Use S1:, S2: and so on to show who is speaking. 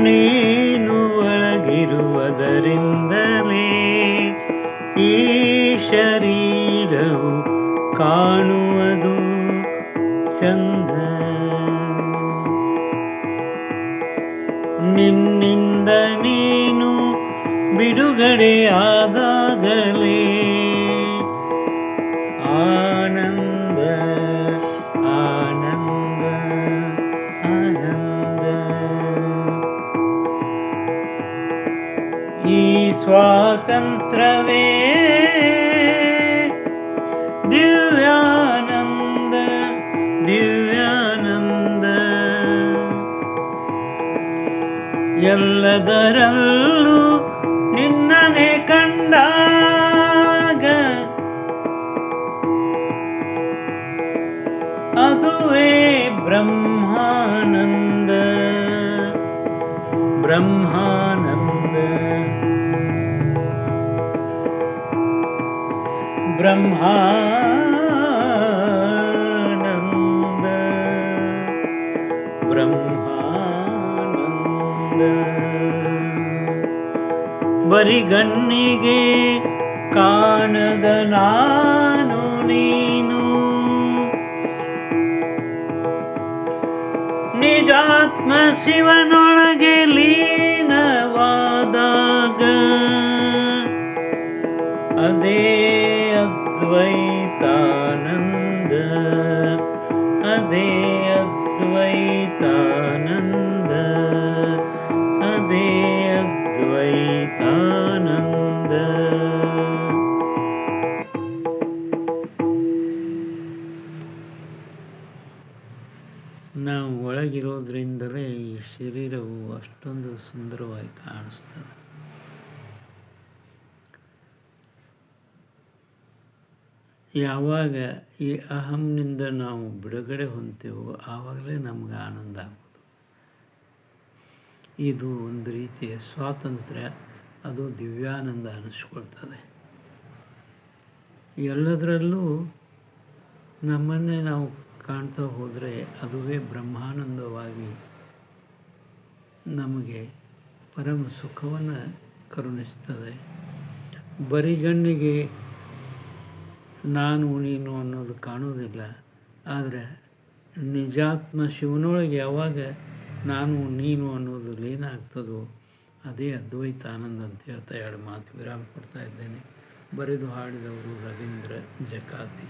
S1: ನೀನು ಒಳಗಿರುವುದರಿಂದಲೇ ಈ ಶರೀರವು ಕಾಣುವುದು ಚಂದ. ನಿನ್ನಿಂದ ನೀನು ಬಿಡುಗಡೆಯಾದಾಗಲೇ ಆನಂದ ಆನಂದ ಆನಂದ. ಈ ಸ್ವಾತಂತ್ರ್ಯವೇ ದಿವ್ಯಾನಂದ ದಿವ್ಯಾನಂದ. ಎಲ್ಲದರಲ್ಲೂ ನಿನ್ನನೆ ಕಂಡಾಗ ಅದುವೇ ಬ್ರಹ್ಮಾನಂದ ಬ್ರಹ್ಮಾನಂದ ಬ್ರಹ್ಮಾನಂದ ಬ್ರಹ್ಮಾನಂದ. ಬರಿಗಣ್ಣಿಗೆ ಕಾಣದ ನಾನು ನೀನು ನಿಜಾತ್ಮ ಶಿವನೊಳಗೆ ಲೀನವಾದಾಗ ಅದೇ ಅದ್ವೈತಾನಂದ ಅದೇ ಅದ್ವೈತಾನಂದ ಅದೇ ಅದ್ವೈತಾನಂದ. ನಾವು ಒಳಗಿರೋದ್ರಿಂದಲೇ ಈ ಶರೀರವು ಅಷ್ಟೊಂದು ಸುಂದರವಾಗಿ ಕಾಣಿಸ್ತದೆ. ಯಾವಾಗ ಈ ಅಹಂನಿಂದ ನಾವು ಬಿಡುಗಡೆ ಹೊಂದ್ತೇವೋ ಆವಾಗಲೇ ನಮ್ಗೆ ಆನಂದ ಆಗೋದು. ಇದು ಒಂದು ರೀತಿಯ ಸ್ವಾತಂತ್ರ್ಯ, ಅದು ದಿವ್ಯಾನಂದ ಅನ್ನಿಸ್ಕೊಳ್ತದೆ. ಎಲ್ಲದರಲ್ಲೂ ನಮ್ಮನ್ನೇ ನಾವು ಕಾಣ್ತಾ ಹೋದರೆ ಅದುವೇ ಬ್ರಹ್ಮಾನಂದವಾಗಿ ನಮಗೆ ಪರಮ ಸುಖವನ್ನು ಕರುಣಿಸ್ತದೆ. ಬರಿಗಣ್ಣಿಗೆ ನಾನು ನೀನು ಅನ್ನೋದು ಕಾಣೋದಿಲ್ಲ, ಆದರೆ ನಿಜಾತ್ಮ ಶಿವನೊಳಗೆ ಯಾವಾಗ ನಾನು ನೀನು ಅನ್ನೋದು ಲೀನ ಆಗ್ತದೋ ಅದೇ ಅದ್ವೈತ ಆನಂದ ಅಂತ ಹೇಳ್ತಾ ಎರಡು ಮಾತು ವಿರಾಮ ಕೊಡ್ತಾ ಇದ್ದೇನೆ. ಬರೆದು ಹಾಡಿದವರು ರವೀಂದ್ರ ಜಕಾತಿ.